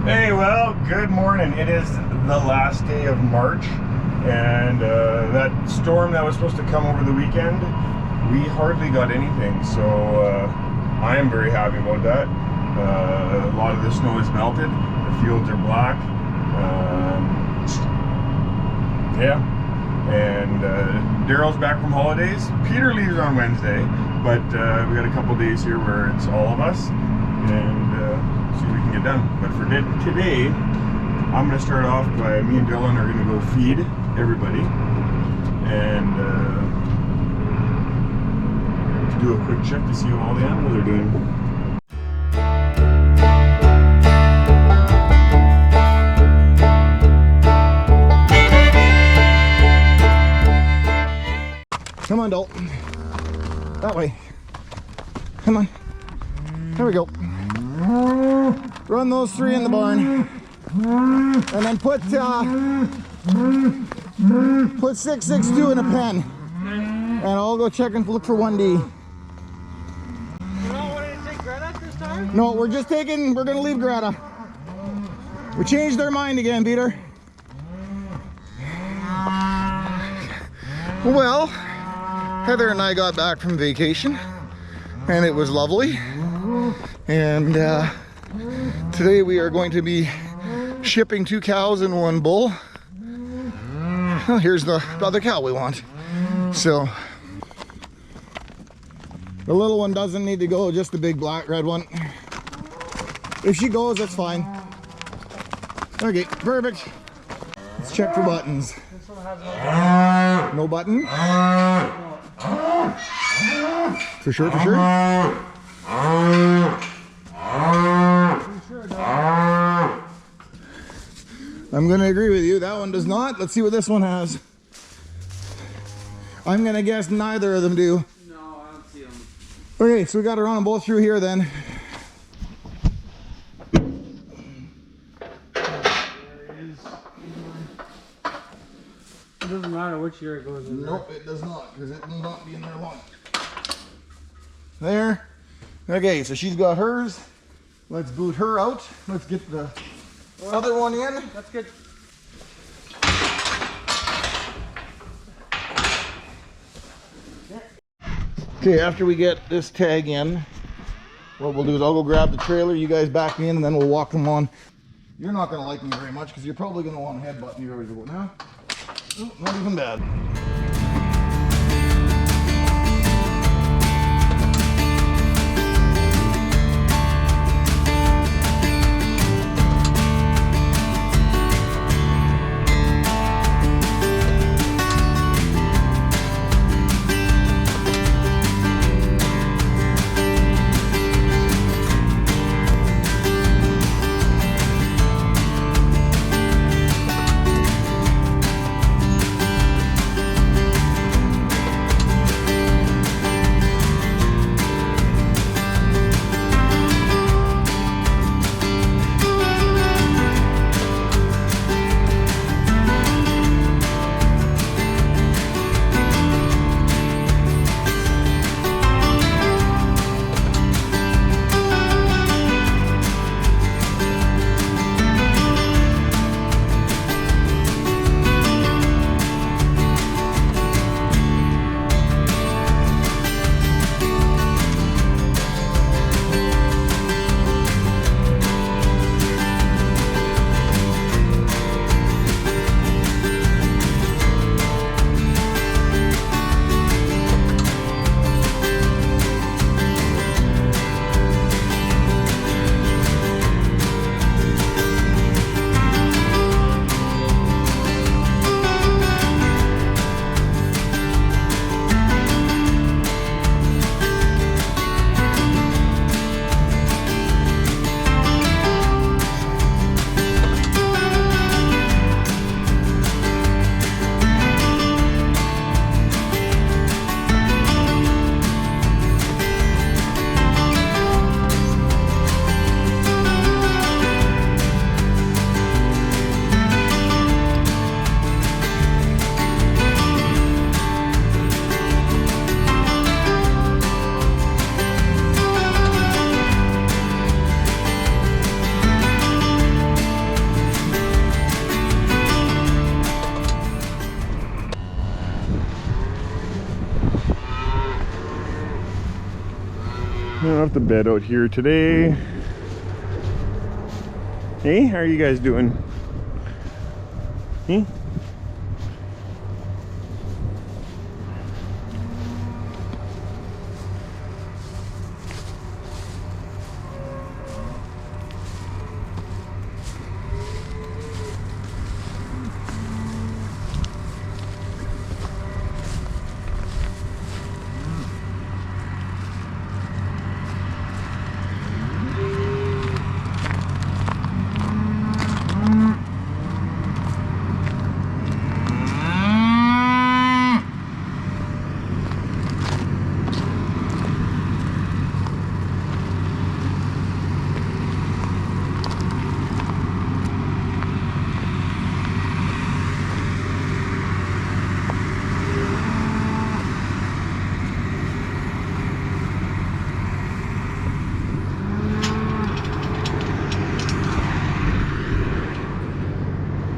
Hey, well, good morning. It is the last day of March, and that storm that was supposed to come over the weekend, we hardly got anything, so I am very happy about that. A lot of the snow is melted, the fields are black, yeah, and Daryl's back from holidays. Peter leaves on Wednesday, but we got a couple days here where it's all of us, and see what we can get done. But for today, I'm going to start off by me and Dylan are going to go feed everybody and do a quick check to see how all the animals are doing. Come on, Dalton. That way. Come on. There we go. Run those three in the barn. And then put 662 in a pen. And I'll go check and look for 1D. You don't want to take Greta this time? No, we're gonna leave Greta. We changed our mind again, Peter. Well, Heather and I got back from vacation, and it was lovely. And today we are going to be shipping 2 cows and 1 bull. Oh, here's the other cow we want. So the little one doesn't need to go, just the big black red one. If she goes, that's fine. Okay, perfect. Let's check for buttons. This one has No button? For sure, for sure. I'm gonna agree with you, that one does not. Let's see what this one has. I'm gonna guess neither of them do. No, I don't see them. Okay, so we gotta run them both through here then. It doesn't matter which year it goes in. Nope, it does not, because it will not be in there long. There. Okay, so she's got hers. Let's boot her out. Let's get the other one in. That's good. Okay, after we get this tag in, what we'll do is I'll go grab the trailer, you guys back me in, and then we'll walk them on. You're not going to like me very much because you're probably going to want a headbutt you already go now. Oh, not even bad. Putting up the bed out here today. Hey, how are you guys doing? Hey?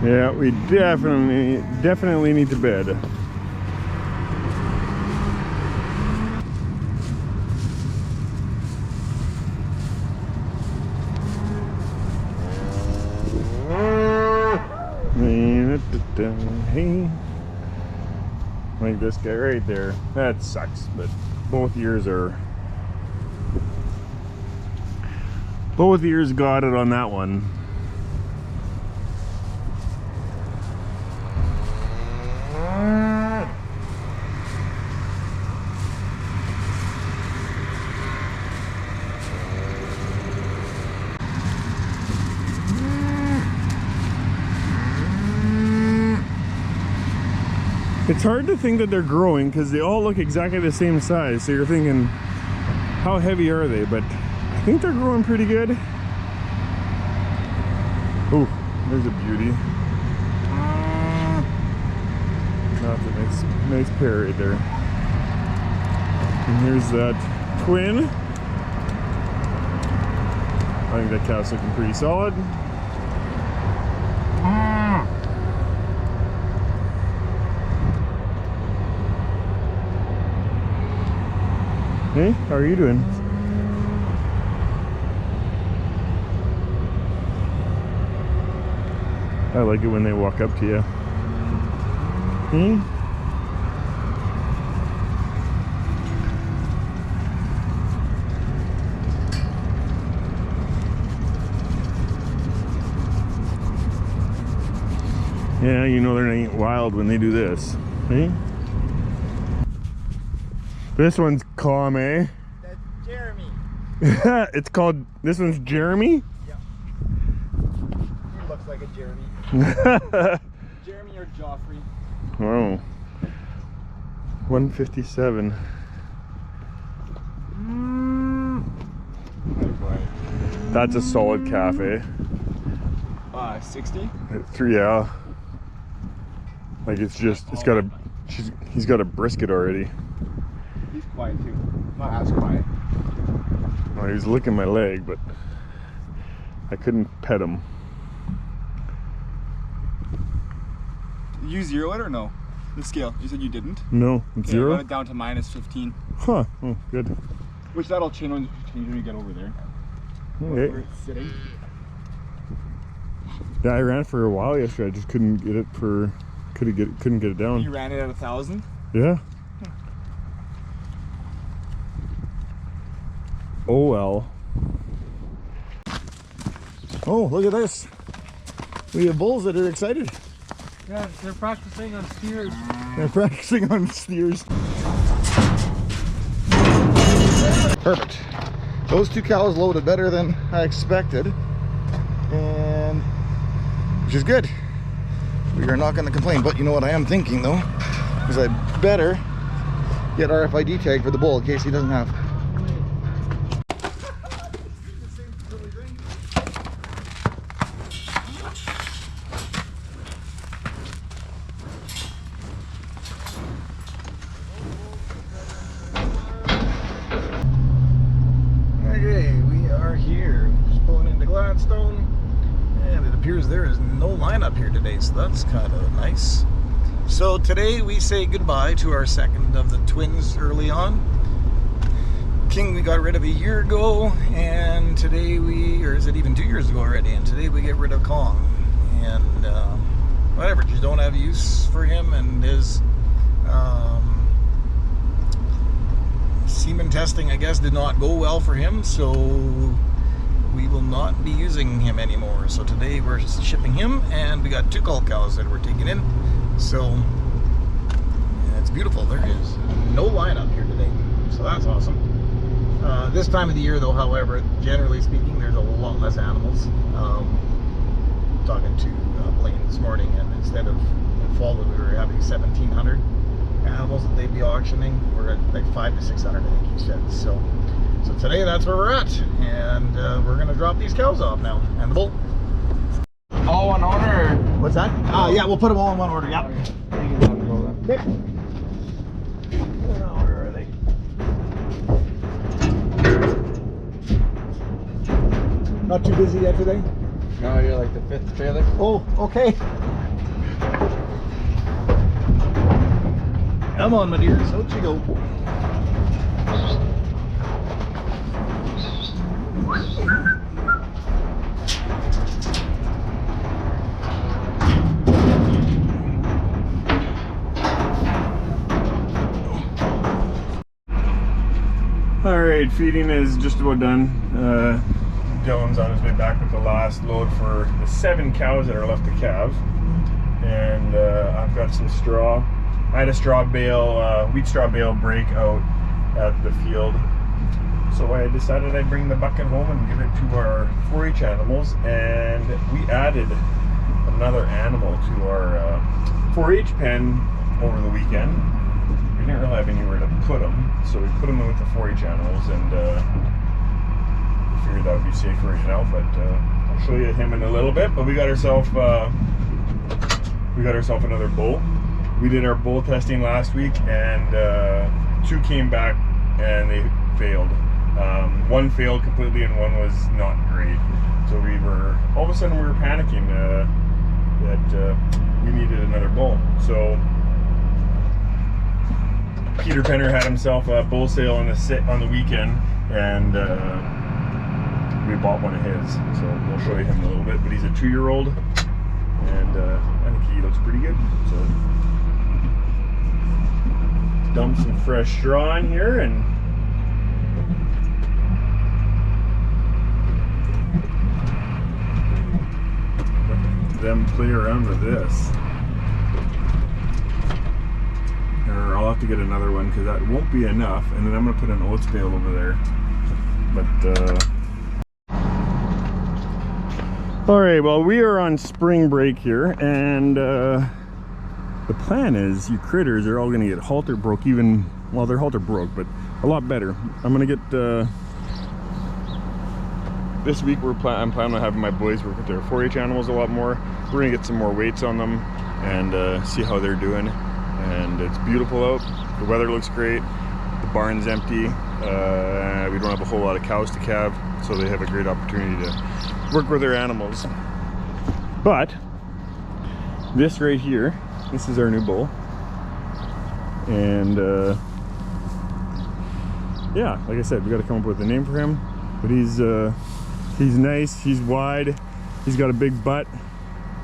Yeah, we definitely need to bed. Hey, like this guy right there. That sucks, but both ears got it on that one. It's hard to think that they're growing because they all look exactly the same size. So you're thinking, how heavy are they? But I think they're growing pretty good. Oh, there's a beauty. That's a nice pair right there. And here's that twin. I think that calf's looking pretty solid. Hey, how are you doing? I like it when they walk up to you. Hmm? Yeah, you know they're not wild when they do this. Hey? This one's calm, eh? That's Jeremy. It's called, this one's Jeremy? Yep. He looks like a Jeremy. Jeremy or Joffrey. Oh. 157. That's a solid cafe. 60? Yeah. Like it's just, it's got a, he's got a brisket already. He's quiet too. Not as quiet. Well, he was licking my leg, but I couldn't pet him. Did you zero it or no? The scale. You said you didn't? No, Yeah, zero? I got it down to -15. Huh, oh, good. Which that'll change when you get over there. Where Okay. it's sitting. Yeah, I ran for a while yesterday. I just couldn't get it for, couldn't get it down. You ran it at 1,000? Yeah. Oh well. Oh, look at this. We have bulls that are excited. Yeah, they're practicing on steers. They're practicing on steers. Perfect. Those two cows loaded better than I expected, and which is good. We are not going to complain, but you know what I am thinking though, is I better get RFID tag for the bull in case he doesn't have. Okay, we are here. Just pulling into Gladstone, and it appears there is no lineup here today, so that's kind of nice. So today we say goodbye to our second of the twins early on, King we got rid of a year ago, and today or is it even 2 years ago already? And today we get rid of Kong. And whatever, just don't have use for him, and his semen testing, I guess, did not go well for him, so we will not be using him anymore. So today we're shipping him, and we got 2 cull cows that we're taking in. So yeah, it's beautiful. There is no lineup here today, so that's awesome. This time of the year, though, however, generally speaking, there's a lot less animals. Talking to Blaine this morning, and instead of in fall we were having 1,700 animals that they'd be auctioning, we're at like 500 to 600, I think he said. So today that's where we're at, and we're gonna drop these cows off now, and the bull. All one order? What's that? Yeah, we'll put them all in one order. Yep. Okay. What order are they? Not too busy yet today? No, you're like the 5th trailer. Oh, okay. Come on, my dears, out you go. All right, feeding is just about done. Dylan's on his way back with the last load for the 7 cows that are left to calve, and I've got some straw. I had a straw bale, wheat straw bale break out at the field, so I decided I'd bring the bucket home and give it to our 4-H animals, and we added another animal to our 4-H pen over the weekend. We didn't really have anywhere to put them, so we put them in with the 4-H animals, and we figured that would be safer right now. But I'll show you him in a little bit. But we got ourselves another bull. We did our bull testing last week, and 2 came back and they failed. 1 failed completely, and 1 was not great. So we were all of a sudden we were panicking that we needed another bull. So Peter Penner had himself a bull sale on the weekend, and we bought one of his. So we'll show you him in a little bit. But he's a 2-year-old, and I think he looks pretty good. So dump some fresh straw in here, and let them play around with this. Or I'll have to get another one because that won't be enough, and then I'm going to put an oats bale over there. But alright, well, we are on spring break here, and the plan is you critters are all going to get halter broke, even, well, they're halter broke, but a lot better. I'm going to get this week I'm planning on having my boys work with their 4-H animals a lot more. We're going to get some more weights on them and see how they're doing. And it's beautiful out. The weather looks great. The barn's empty. We don't have a whole lot of cows to calve, so they have a great opportunity to work with their animals. But this right here, this is our new bull, and yeah, like I said, we got to come up with a name for him. But he's nice. He's wide. He's got a big butt,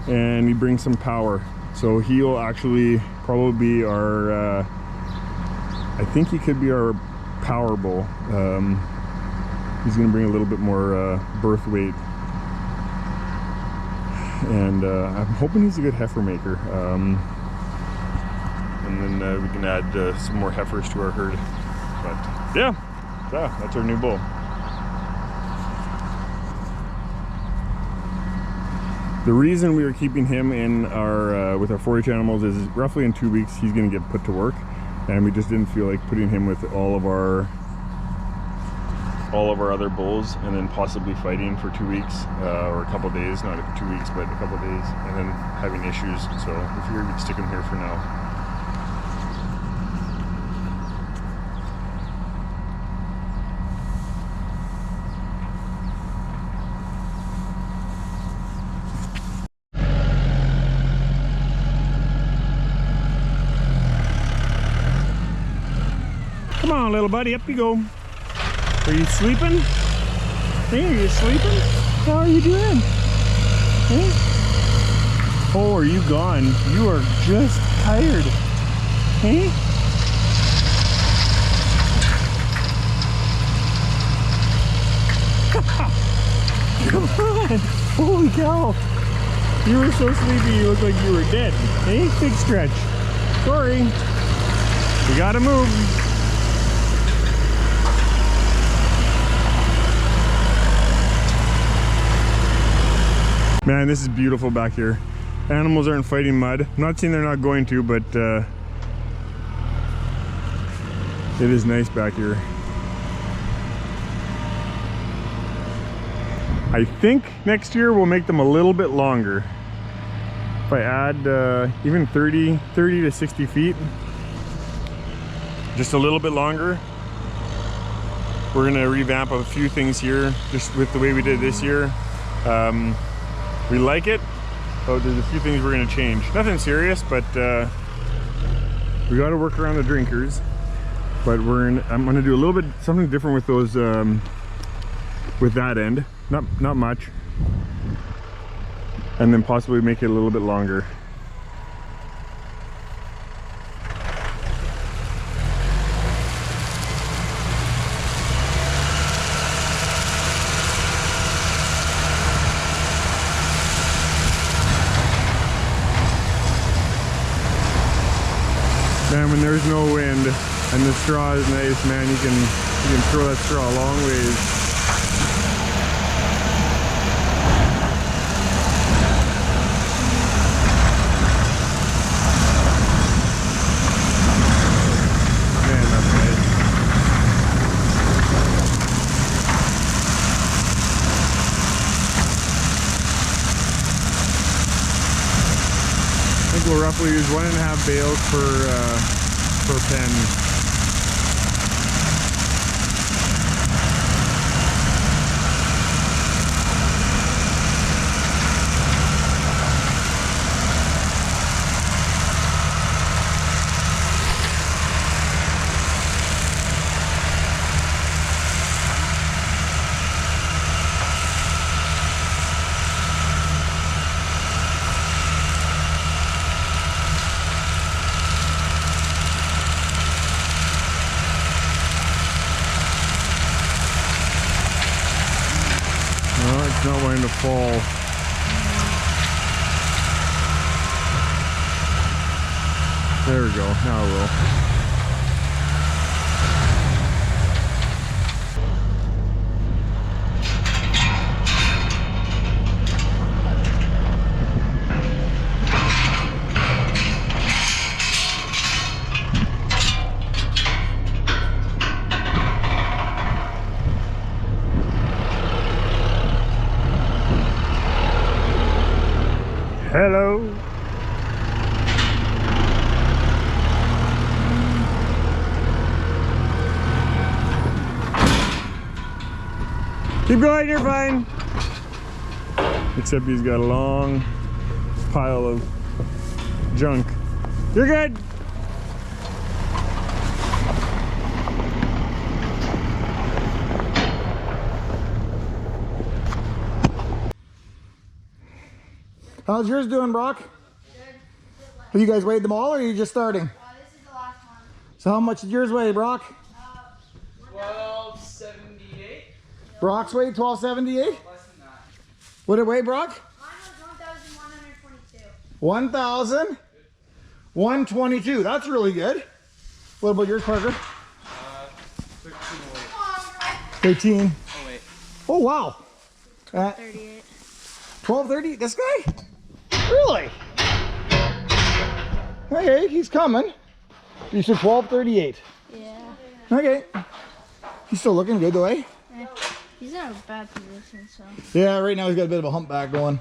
and he brings some power. So he'll actually probably be our, I think he could be our power bull. He's going to bring a little bit more birth weight. And I'm hoping he's a good heifer maker. And then we can add some more heifers to our herd. But yeah, that's our new bull. The reason we are keeping him in our with our 4-H animals is roughly in 2 weeks he's going to get put to work, and we just didn't feel like putting him with all of our other bulls and then possibly fighting for 2 weeks or a couple days, not 2 weeks but a couple days, and then having issues. So we figured we'd stick him here for now. Come on, little buddy, up you go. Are you sleeping? Hey, are you sleeping? How are you doing? Hey? Oh, are you gone? You are just tired. Hey? Come on! Holy cow! You were so sleepy you looked like you were dead. Hey, big stretch. Sorry. We gotta move. Man, this is beautiful back here. Animals aren't fighting mud. I'm not saying they're not going to, but it is nice back here. I think next year we'll make them a little bit longer. If I add even 30 to 60 feet, just a little bit longer. We're gonna revamp a few things here, just with the way we did this year. We like it, but there's a few things we're gonna change. Nothing serious, but we gotta work around the drinkers. But I'm gonna do a little bit something different with those, with that end. Not much. And then possibly make it a little bit longer. Man, when there's no wind and the straw is nice, man, you can throw that straw a long ways. We'll roughly use 1.5 bales per pen. It's not wanting to fall. There we go. Now it will. Hello. Keep going, you're fine. Except he's got a long pile of junk. You're good. How's yours doing, Brock? Good. Have you guys weighed them all, or are you just starting? This is the last one. So how much did yours weigh, Brock? 1278. Brock's weighed 1278? Less than that. What did it weigh, Brock? Mine was 1,122. 1,122. That's really good. What about yours, Parker? 13. Oh wait. Oh wow. 38. 1230. This guy? Really? Okay, he's coming. You said 1238. Yeah. Okay. He's still looking good though, eh? He's in a bad position, so. Yeah, right now he's got a bit of a humpback going.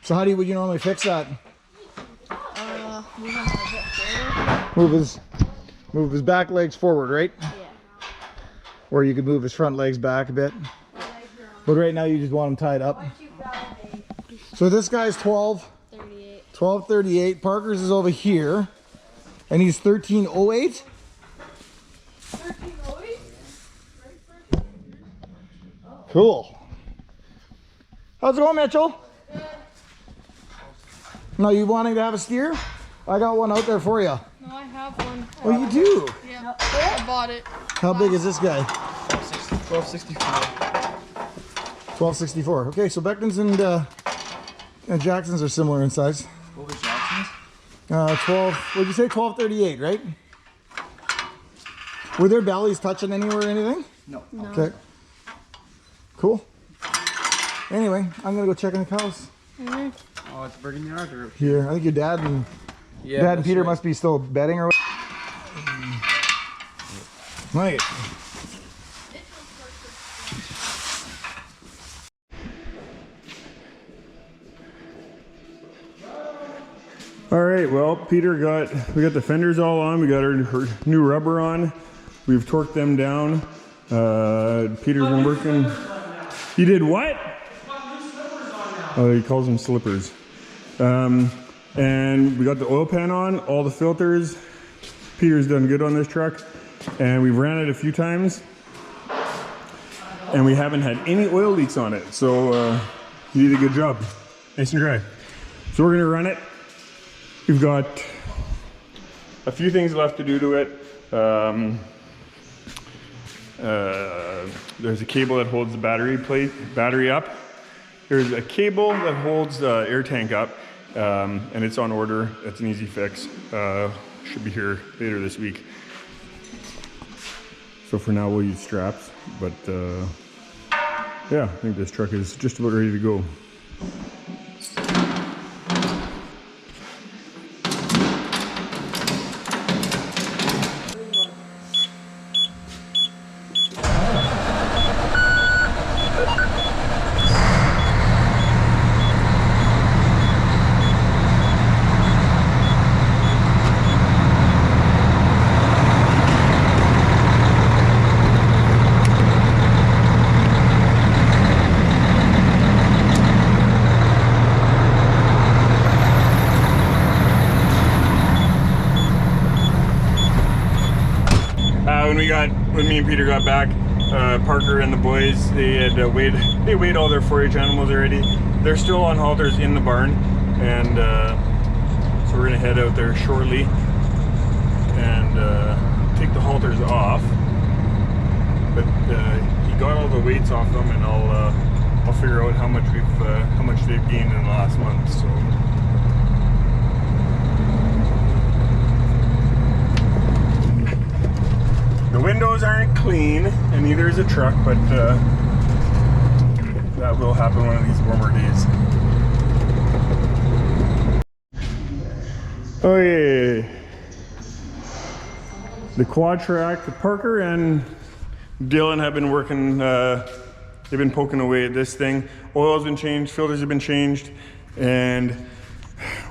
So how would you normally fix that? Move him a bit further. Move his back legs forward, right? Yeah. Or you could move his front legs back a bit. But right now you just want him tied up. So this guy's 38. 1238. Parker's is over here. And he's 1308. 1308? Cool. How's it going, Mitchell? No, you wanting to have a steer? I got one out there for you. No, I have one. Oh, you do? Yeah, I bought it. How big is this guy? 1264. 1264. Okay, so Beckton's and Jackson's are similar in size. What was Jackson's? 12, what'd you say? 1238, right? Were their bellies touching anywhere or anything? No. Okay. Cool. Anyway, I'm gonna go check on the cows. Oh, it's Bergen Yard or Here, I think your dad and Peter must be still bedding or what? Right. All right, well, we got the fenders all on. We got our new rubber on. We've torqued them down. Peter's been working. You did what? Oh, he calls them slippers. And we got the oil pan on, all the filters. Peter's done good on this truck. And we've ran it a few times. And we haven't had any oil leaks on it. So you did a good job. Nice and dry. So we're gonna run it. We've got a few things left to do to it. There's a cable that holds the battery up. There's a cable that holds the air tank up, and it's on order. It's an easy fix. Should be here later this week. So for now we'll use straps, but yeah, I think this truck is just about ready to go. When me and Peter got back, Parker and the boys, they had weighed all their 4-H animals already. They're still on halters in the barn, and so we're gonna head out there shortly and take the halters off. But he got all the weights off them, and I'll figure out how much they've gained in the last month. So. The windows aren't clean, and neither is the truck, but that will happen one of these warmer days. Oh yeah, the quad track. Parker and Dylan have been working. They've been poking away at this thing. Oil's been changed, filters have been changed, and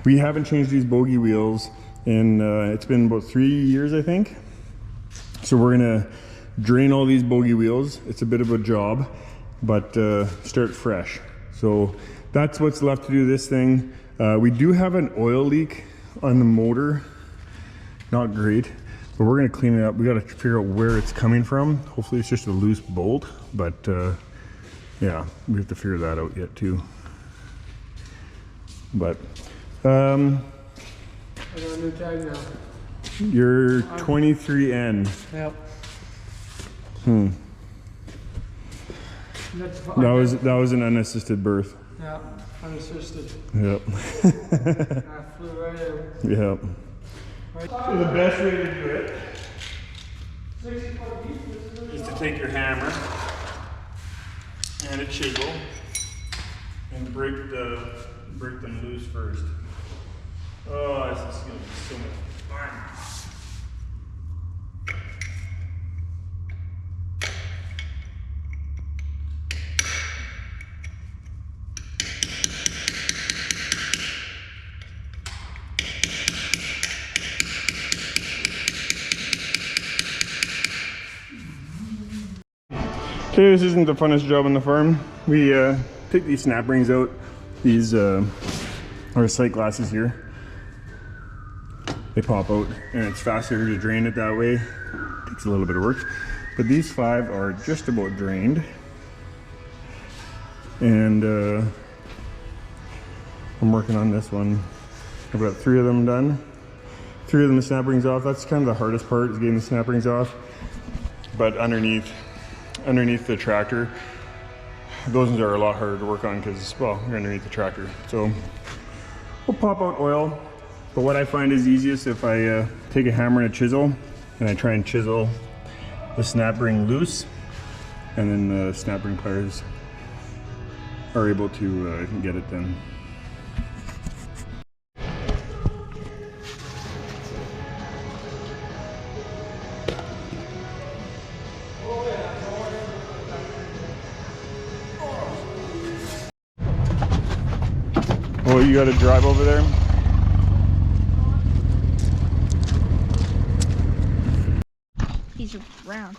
we haven't changed these bogey wheels in. It's been about 3 years, I think. So we're gonna drain all these bogey wheels. It's a bit of a job, but start fresh. So that's what's left to do this thing. We do have an oil leak on the motor. Not great, but we're gonna clean it up. We gotta figure out where it's coming from. Hopefully it's just a loose bolt, but yeah, we have to figure that out yet too. But I got a new tag now. you're 23N. Yep. That was an unassisted birth. Yeah, unassisted. Yep. I flew right over. Yep. So the best way to do it is to take your hammer and a chisel and break them loose first. Oh, this is gonna be so much fun. Okay, this isn't the funnest job on the farm. We take these snap rings out. These are sight glasses here. They pop out, and it's faster to drain it that way. Takes a little bit of work, but these 5 are just about drained. And I'm working on this one. I've got 3 of them done. 3 of them the snap rings off. That's kind of the hardest part, is getting the snap rings off. But underneath the tractor, those ones are a lot harder to work on because, well, you're underneath the tractor. So we'll pop out oil. But what I find is easiest if I take a hammer and a chisel and I try and chisel the snap ring loose, and then the snap ring pliers are able to get it then. Oh, you got to drive over there? He's round.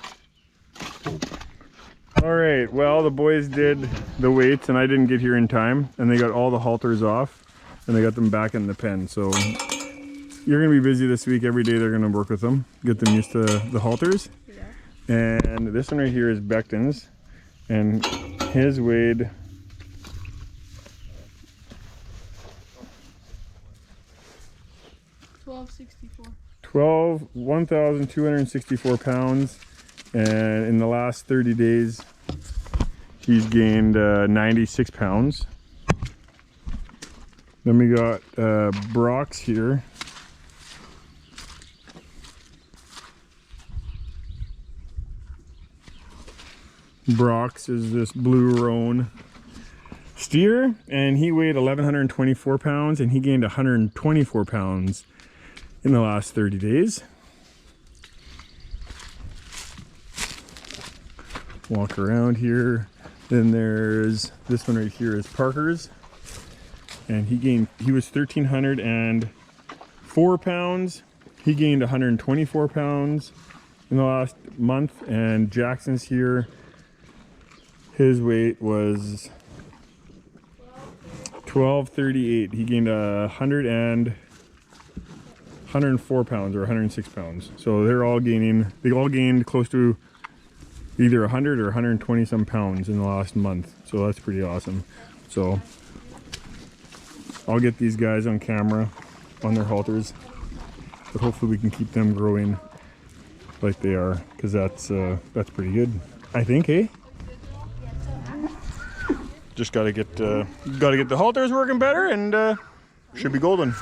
All right, well, the boys did the weights and I didn't get here in time, and they got all the halters off and they got them back in the pen. So you're gonna be busy this week. Every day they're gonna work with them, get them used to the halters. Yeah. And this one right here is Becton's, and his weighed 1,264 pounds, and in the last 30 days he's gained 96 pounds. Then we got Brock's here. Brock's is this blue roan steer, and he weighed 1,124 pounds and he gained 124 pounds in the last 30 days. Walk around here. Then there's this one right here is Parker's, and he was 1,304 pounds. He gained 124 pounds in the last month. And Jackson's here, his weight was 1,238. He gained 104 pounds or 106 pounds. So they all gained close to either 100 or 120 some pounds in the last month. So that's pretty awesome. So I'll get these guys on camera on their halters, but hopefully we can keep them growing like they are, because that's pretty good, I think, eh? Just gotta get the halters working better, and should be golden.